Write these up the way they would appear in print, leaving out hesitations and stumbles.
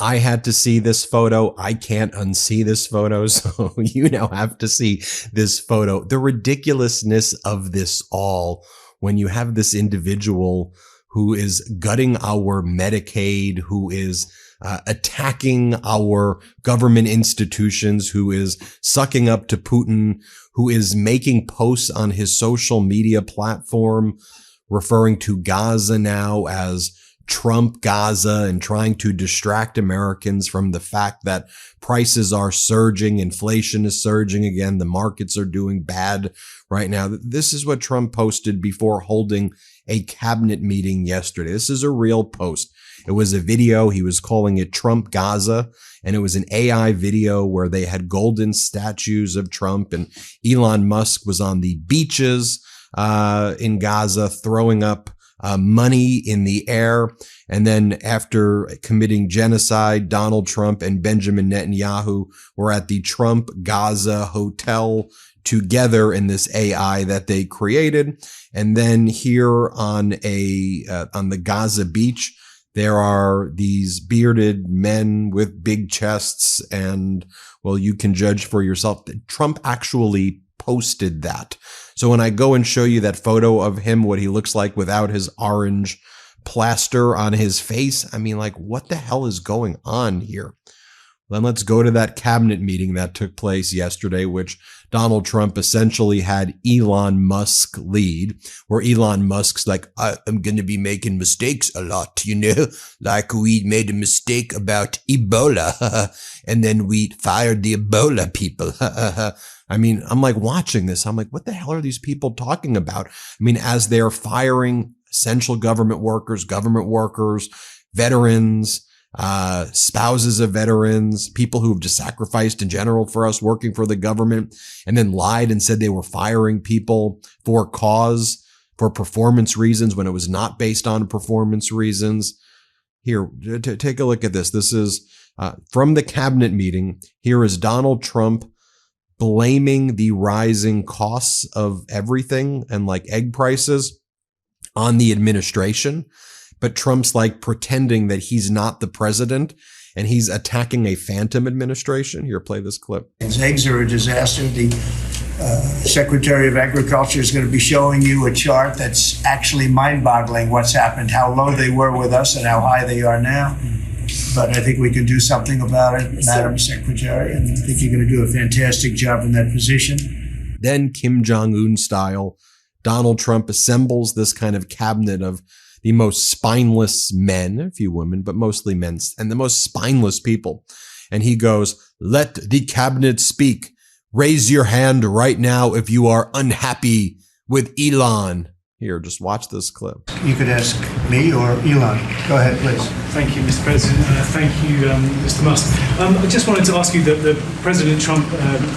I had to see this photo. I can't unsee this photo. So you now have to see this photo. The ridiculousness of this all when you have this individual who is gutting our Medicaid, who is attacking our government institutions, who is sucking up to Putin, who is making posts on his social media platform referring to Gaza now as Trump Gaza and trying to distract Americans from the fact that prices are surging, inflation is surging again, the markets are doing bad right now. This is what Trump posted before holding a cabinet meeting yesterday. This is a real post. It was a video. He was calling it Trump Gaza, and it was an AI video where they had golden statues of Trump, and Elon Musk was on the beaches in Gaza throwing up money in the air. And then after committing genocide, Donald Trump and Benjamin Netanyahu were at the Trump Gaza hotel together in this AI that they created. And then here on the Gaza beach, there are these bearded men with big chests. And well, you can judge for yourself. Trump actually posted that. So when I go and show you that photo of him, what he looks like without his orange plaster on his face, I mean, like, what the hell is going on here? Then let's go to that cabinet meeting that took place yesterday, which Donald Trump essentially had Elon Musk lead, where Elon Musk's like, I'm going to be making mistakes a lot, you know, like we made a mistake about Ebola and then we fired the Ebola people. I mean, I'm like watching this. I'm like, what the hell are these people talking about? I mean, as they're firing essential government workers, veterans, spouses of veterans, people who have just sacrificed in general for us working for the government, and then lied and said they were firing people for performance reasons when it was not based on performance reasons. Here, take a look at this. This is from the cabinet meeting. Here is Donald Trump blaming the rising costs of everything and like egg prices on the administration. But Trump's like pretending that he's not the president and he's attacking a phantom administration. Here, play this clip. Eggs are a disaster. The Secretary of Agriculture is going to be showing you a chart that's actually mind-boggling what's happened, how low they were with us and how high they are now. But I think we can do something about it, Madam Secretary, and I think you're going to do a fantastic job in that position. Then Kim Jong-un style, Donald Trump assembles this kind of cabinet of the most spineless men, a few women, but mostly men, and the most spineless people. And he goes, let the cabinet speak. Raise your hand right now if you are unhappy with Elon. Here, just watch this clip. You could ask me or Elon. Go ahead, please. Thank you, Mr. President. Thank you, Mr. Musk. I just wanted to ask you that President Trump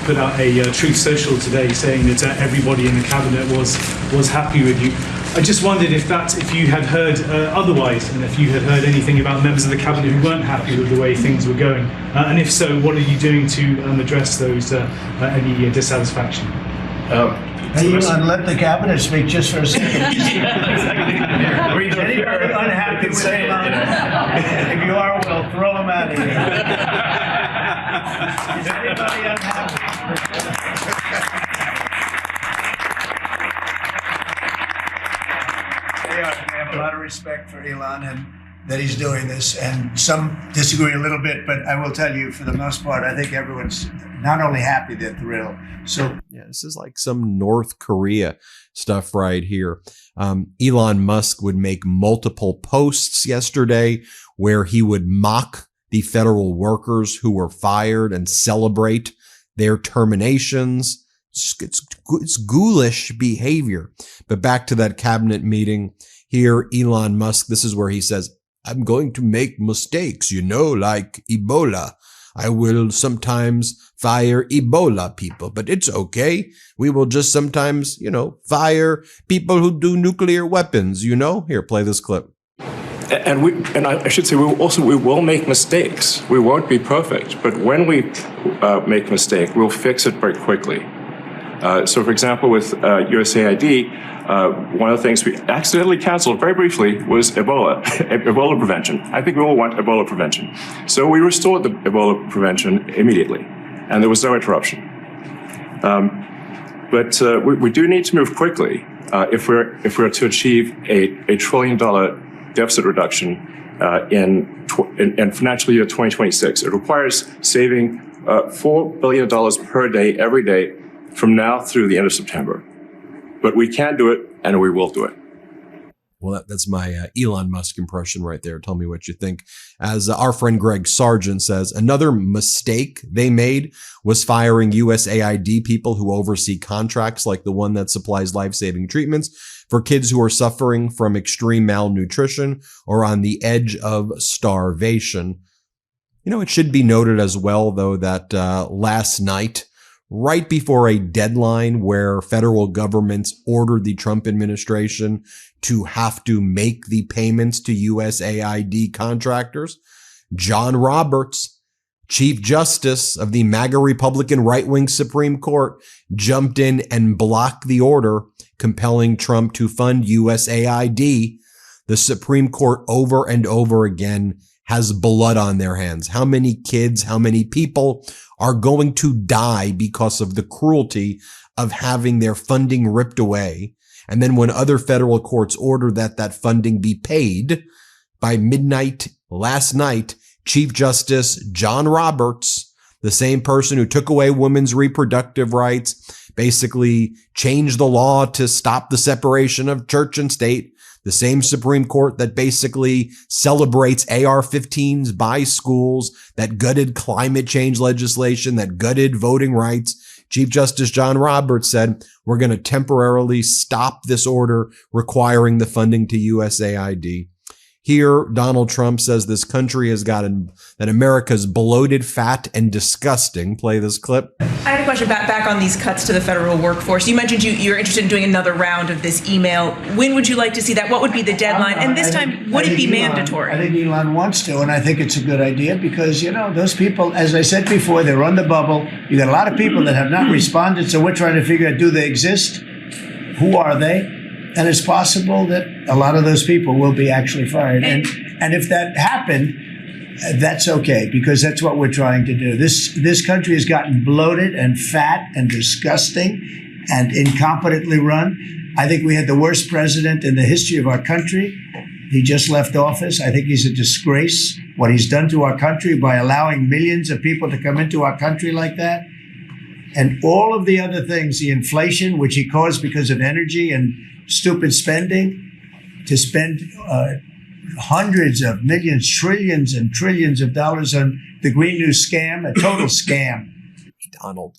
put out a Truth Social today saying that everybody in the cabinet was happy with you. I just wondered if you had heard otherwise, and if you had heard anything about members of the cabinet who weren't happy with the way things were going, and if so, what are you doing to address those any dissatisfaction? Hey, Elon, let the cabinet speak just for a second. Is anybody unhappy with Elon? If you are, we'll throw him out of here. Is anybody unhappy? I have a lot of respect for Elon and that he's doing this, and some disagree a little bit, but I will tell you, for the most part, I think everyone's not only happy, they're thrilled. So yeah, this is like some North Korea stuff right here. Elon Musk would make multiple posts yesterday where he would mock the federal workers who were fired and celebrate their terminations. It's ghoulish behavior. But back to that cabinet meeting here, Elon Musk, this is where he says, I'm going to make mistakes, you know, like Ebola. I will sometimes fire Ebola people, but it's okay. We will just sometimes, you know, fire people who do nuclear weapons, you know? Here, play this clip. And I should say, we will make mistakes. We won't be perfect, but when we make a mistake, we'll fix it very quickly. So, for example, with USAID, one of the things we accidentally canceled very briefly was Ebola, Ebola prevention. I think we all want Ebola prevention. So we restored the Ebola prevention immediately, and there was no interruption. But we do need to move quickly if we're to achieve a $1 trillion deficit reduction in financial year 2026. It requires saving $4 billion per day, every day, from now through the end of September. But we can do it, and we will do it. Well, that's my Elon Musk impression right there. Tell me what you think. As our friend Greg Sargent says, another mistake they made was firing USAID people who oversee contracts like the one that supplies life-saving treatments for kids who are suffering from extreme malnutrition or on the edge of starvation. You know, it should be noted as well, though, that last night, right before a deadline where federal governments ordered the Trump administration to have to make the payments to USAID contractors, John Roberts, Chief Justice of the MAGA Republican right-wing Supreme Court, jumped in and blocked the order compelling Trump to fund USAID. The Supreme Court over and over again has blood on their hands. How many kids, how many people are going to die because of the cruelty of having their funding ripped away? And then when other federal courts order that funding be paid, by midnight last night, Chief Justice John Roberts, the same person who took away women's reproductive rights, basically changed the law to stop the separation of church and state, the same Supreme Court that basically celebrates AR-15s by schools, that gutted climate change legislation, that gutted voting rights. Chief Justice John Roberts said, we're going to temporarily stop this order requiring the funding to USAID. Here, Donald Trump says this country has gotten, that America's bloated, fat, and disgusting. Play this clip. I had a question back on these cuts to the federal workforce. You mentioned you're interested in doing another round of this email. When would you like to see that? What would be the deadline? And this time, would it be mandatory? I think Elon wants to, and I think it's a good idea because, you know, those people, as I said before, they're on the bubble. You got a lot of people that have not responded, so we're trying to figure out, do they exist? Who are they? And it's possible that a lot of those people will be actually fired. And if that happened, that's okay, because that's what we're trying to do. This country has gotten bloated and fat and disgusting and incompetently run. I think we had the worst president in the history of our country. He just left office. I think he's a disgrace, what he's done to our country by allowing millions of people to come into our country like that. And all of the other things, the inflation, which he caused because of energy and stupid spending, to spend hundreds of millions, trillions and trillions of dollars on the Green New scam, a total scam. Donald,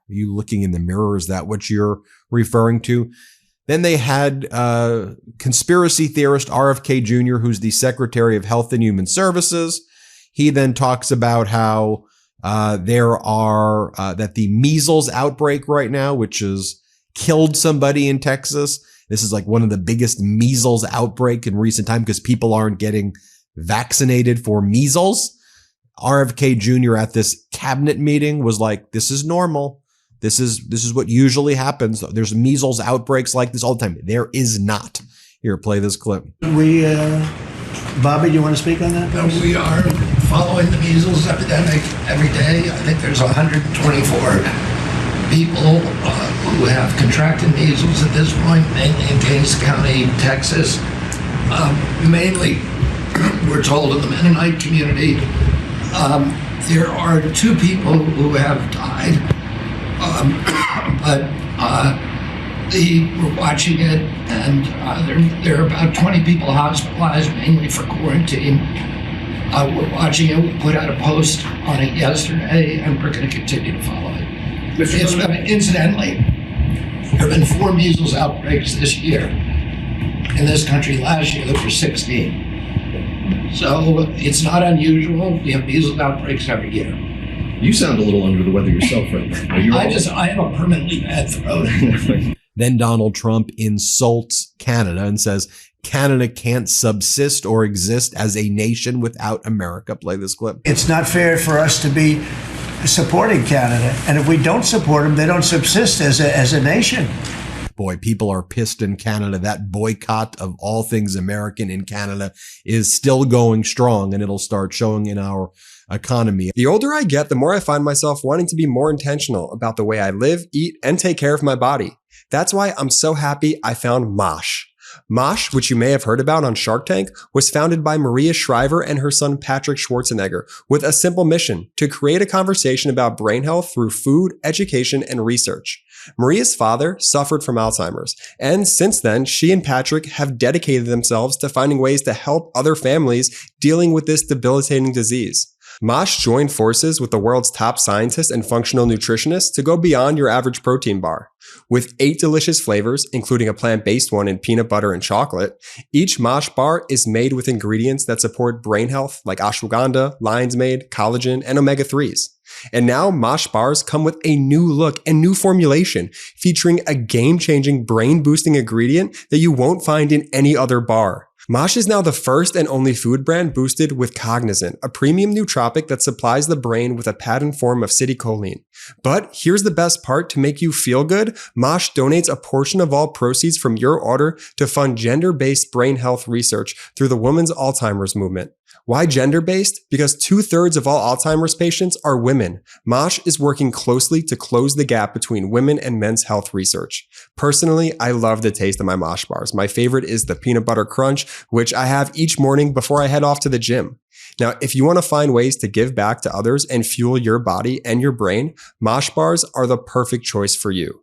are you looking in the mirror? Is that what you're referring to? Then they had conspiracy theorist RFK Jr., who's the Secretary of Health and Human Services. He then talks about how that the measles outbreak right now, which has killed somebody in Texas. This is like one of the biggest measles outbreak in recent time because people aren't getting vaccinated for measles. RFK Jr. at this cabinet meeting was like, this is normal. This is what usually happens. There's measles outbreaks like this all the time. There is not. Here, play this clip. Bobby, do you want to speak on that? No, we are following the measles epidemic every day. I think there's 124 people who have contracted measles at this point, mainly in Gaines County, Texas. Mainly, we're told in the Mennonite community. There are 2 people who have died, but we're watching it, and there are about 20 people hospitalized, mainly for quarantine. We're watching it. We put out a post on it yesterday, and we're going to continue to follow it. Incidentally, there have been 4 measles outbreaks this year. In this country last year, there were 16. So it's not unusual. We have measles outbreaks every year. You sound a little under the weather yourself right now. I have a permanently bad throat. Then Donald Trump insults Canada and says Canada can't subsist or exist as a nation without America. Play this clip. It's not fair for us to be supporting Canada. And if we don't support them, they don't subsist as a nation. boy, people are pissed in Canada. That boycott of all things American in Canada is still going strong, and it'll start showing in our economy. The older I get, the more I find myself wanting to be more intentional about the way I live, eat, and take care of my body. That's why I'm so happy I found Mosh. Mosh, which you may have heard about on Shark Tank, was founded by Maria Shriver and her son Patrick Schwarzenegger with a simple mission: to create a conversation about brain health through food, education, and research. Maria's father suffered from Alzheimer's, and since then, she and Patrick have dedicated themselves to finding ways to help other families dealing with this debilitating disease. Mosh joined forces with the world's top scientists and functional nutritionists to go beyond your average protein bar. With 8 delicious flavors, including a plant-based one in peanut butter and chocolate, each Mosh bar is made with ingredients that support brain health like ashwagandha, lion's mane, collagen, and omega-3s. And now Mosh bars come with a new look and new formulation, featuring a game-changing brain-boosting ingredient that you won't find in any other bar. Mosh is now the first and only food brand boosted with Cognizant, a premium nootropic that supplies the brain with a patent form of acetylcholine. But here's the best part: to make you feel good, Mosh donates a portion of all proceeds from your order to fund gender-based brain health research through the Women's Alzheimer's Movement. Why gender-based? Because 2/3 of all Alzheimer's patients are women. Mosh is working closely to close the gap between women and men's health research. Personally, I love the taste of my Mosh bars. My favorite is the peanut butter crunch, which I have each morning before I head off to the gym. Now, if you want to find ways to give back to others and fuel your body and your brain, Mosh bars are the perfect choice for you.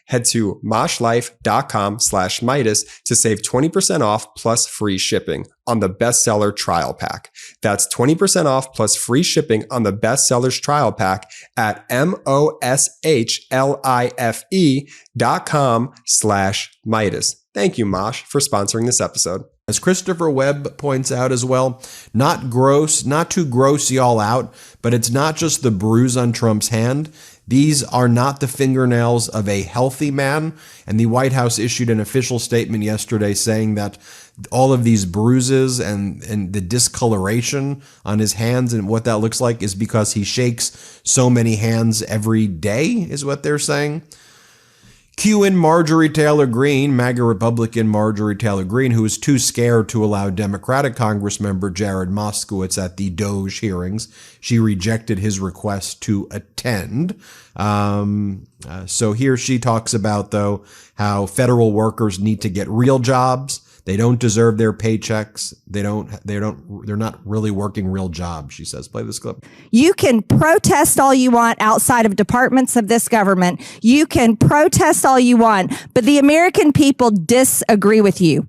Head to moshlife.com/Meidas to save 20% off plus free shipping on the bestseller trial pack. That's 20% off plus free shipping on the bestsellers trial pack at moshlife.com/Meidas. Thank you, Mosh, for sponsoring this episode. As Christopher Webb points out as well, not to gross y'all out, but it's not just the bruise on Trump's hand. These are not the fingernails of a healthy man. And the White House issued an official statement yesterday saying that all of these bruises and the discoloration on his hands and what that looks like is because he shakes so many hands every day, is what they're saying. Cue in Marjorie Taylor Greene, MAGA Republican Marjorie Taylor Greene, who was too scared to allow Democratic Congressmember Jared Moskowitz at the Doge hearings. She rejected his request to attend. So here she talks about, though, how federal workers need to get real jobs. They don't deserve their paychecks. They're not really working real jobs, she says. Play this clip. You can protest all you want outside of departments of this government. You can protest all you want, but the American people disagree with you.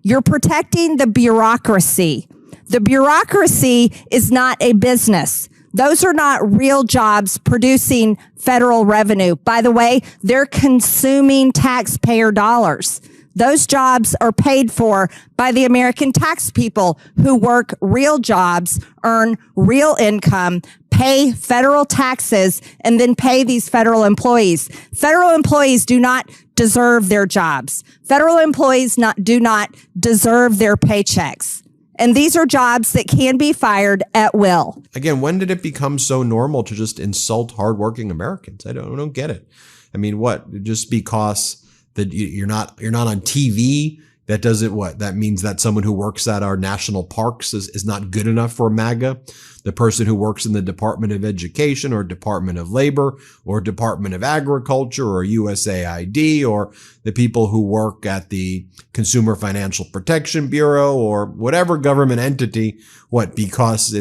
You're protecting the bureaucracy. The bureaucracy is not a business. Those are not real jobs producing federal revenue. By the way, they're consuming taxpayer dollars. Those jobs are paid for by the American tax people who work real jobs, earn real income, pay federal taxes, and then pay these federal employees. Federal employees do not deserve their jobs. Federal employees do not deserve their paychecks. And these are jobs that can be fired at will. Again, when did it become so normal to just insult hardworking Americans? I don't get it. I mean, what? Just because that you're not on TV, that doesn't what? That means that someone who works at our national parks is not good enough for MAGA. The person who works in the Department of Education or Department of Labor or Department of Agriculture or USAID, or the people who work at the Consumer Financial Protection Bureau or whatever government entity, what? Because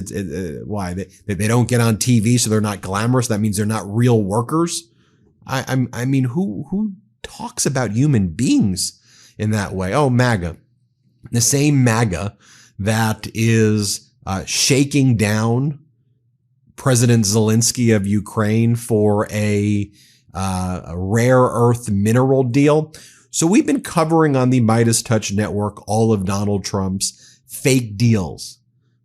why? They don't get on TV, so they're not glamorous. That means they're not real workers. I mean, who talks about human beings in that way? Oh, MAGA. The same MAGA that is shaking down President Zelensky of Ukraine for a rare earth mineral deal. So we've been covering on the MeidasTouch network all of Donald Trump's fake deals,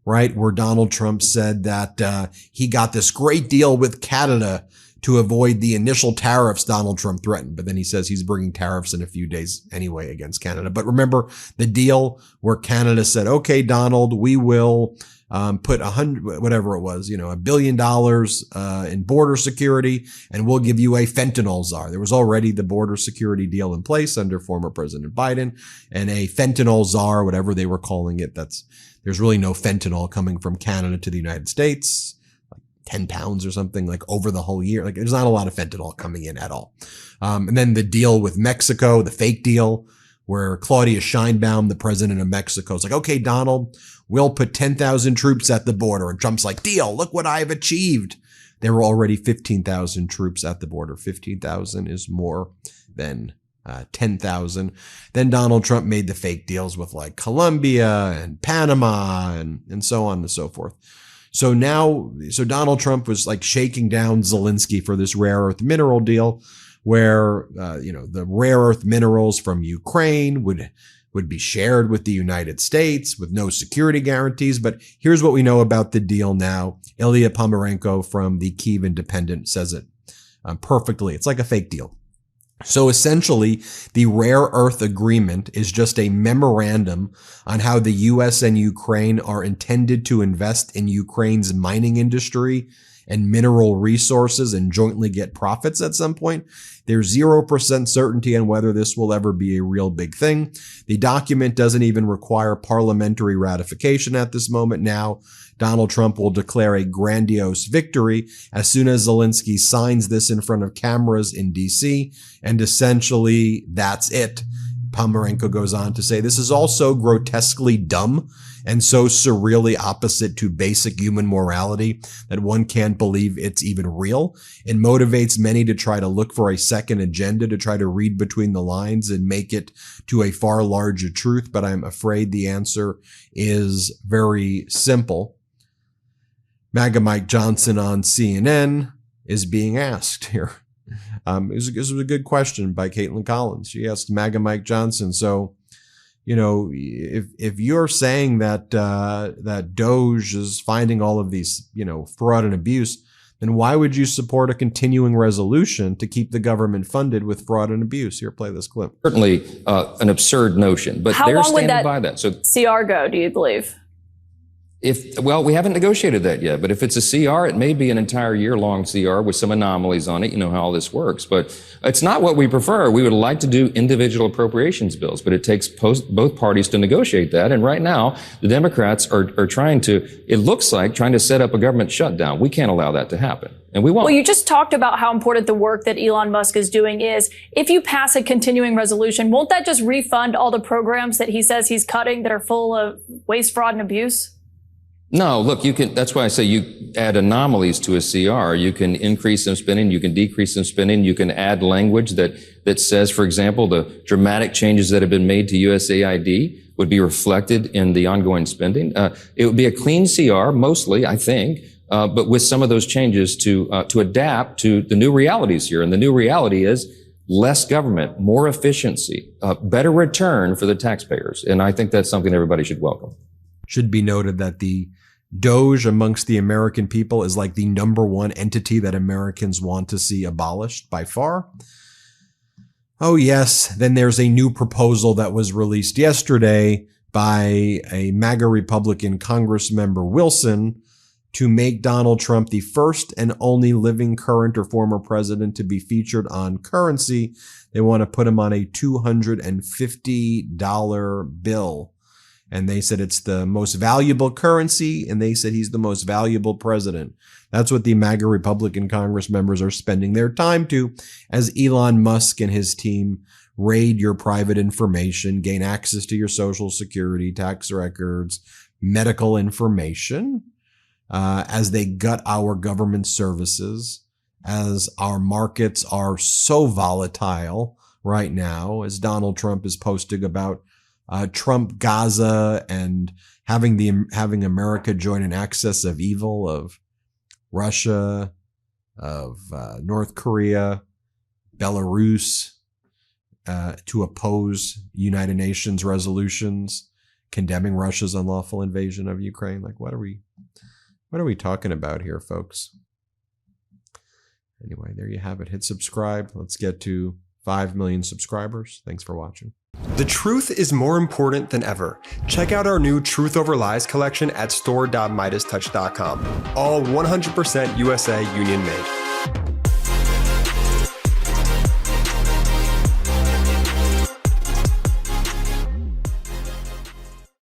right? Where Donald Trump said that he got this great deal with Canada to avoid the initial tariffs Donald Trump threatened. But then he says he's bringing tariffs in a few days anyway against Canada. But remember the deal where Canada said, okay, Donald, we will put $1 billion in border security, and we'll give you a fentanyl czar. There was already the border security deal in place under former President Biden, and a fentanyl czar, whatever they were calling it. There's really no fentanyl coming from Canada to the United States, like 10 pounds or something, like over the whole year. Like there's not a lot of fentanyl coming in at all. And then the deal with Mexico, the fake deal, where Claudia Sheinbaum, the president of Mexico, is like, okay, Donald, we'll put 10,000 troops at the border. And Trump's like, deal, look what I've achieved. There were already 15,000 troops at the border. 15,000 is more than 10,000. Then Donald Trump made the fake deals with like Colombia and Panama and so on and so forth. So Donald Trump was like shaking down Zelensky for this rare earth mineral deal where, the rare earth minerals from Ukraine would be shared with the United States with no security guarantees. But here's what we know about the deal now. Ilya Pomerenko from the Kyiv Independent says it perfectly. It's like a fake deal. So essentially, the rare earth agreement is just a memorandum on how the U.S. and Ukraine are intended to invest in Ukraine's mining industry and mineral resources and jointly get profits at some point. There's 0% certainty on whether this will ever be a real big thing. The document doesn't even require parliamentary ratification at this moment. Now, Donald Trump will declare a grandiose victory as soon as Zelensky signs this in front of cameras in D.C. And essentially, that's it. Pomerenko goes on to say, this is also grotesquely dumb and so surreally opposite to basic human morality that one can't believe it's even real. It motivates many to try to look for a second agenda, to try to read between the lines and make it to a far larger truth. But I'm afraid the answer is very simple. MAGA Mike Johnson on CNN is being asked here. This was a good question by Caitlin Collins. She asked MAGA Mike Johnson, so, if you're saying that that Doge is finding all of these, fraud and abuse, then why would you support a continuing resolution to keep the government funded with fraud and abuse? Here, play this clip. Certainly an absurd notion, but they're standing by that. So CR go, do you believe? We haven't negotiated that yet, but if it's a CR, it may be an entire year-long CR with some anomalies on it. You know how all this works, but it's not what we prefer. We would like to do individual appropriations bills, but it takes both parties to negotiate that. And right now, the Democrats are trying to set up a government shutdown. We can't allow that to happen, and we won't. Well, you just talked about how important the work that Elon Musk is doing is. If you pass a continuing resolution, won't that just refund all the programs that he says he's cutting that are full of waste, fraud, and abuse? No, look, that's why I say you add anomalies to a CR. You can increase some spending, you can decrease some spending, you can add language that says, for example, the dramatic changes that have been made to USAID would be reflected in the ongoing spending. It would be a clean CR, mostly, I think, but with some of those changes to adapt to the new realities here. And the new reality is less government, more efficiency, better return for the taxpayers. And I think that's something everybody should welcome. Should be noted that the Doge amongst the American people is like the number one entity that Americans want to see abolished by far. Oh, yes. Then there's a new proposal that was released yesterday by a MAGA Republican Congressmember Wilson to make Donald Trump the first and only living current or former president to be featured on currency. They want to put him on a $250 bill. And they said it's the most valuable currency, and they said he's the most valuable president. That's what the MAGA Republican Congress members are spending their time to, as Elon Musk and his team raid your private information, gain access to your social security, tax records, medical information, as they gut our government services, as our markets are so volatile right now, as Donald Trump is posting about Trump Gaza and having America join an axis of evil of Russia, of North Korea, Belarus, to oppose United Nations resolutions condemning Russia's unlawful invasion of Ukraine. Like, what are we talking about here, folks? Anyway, there you have it. Hit subscribe. Let's get to 5 million subscribers. Thanks for watching. The truth is more important than ever. Check out our new Truth Over Lies collection at store.MeidasTouch.com. All 100% USA union made.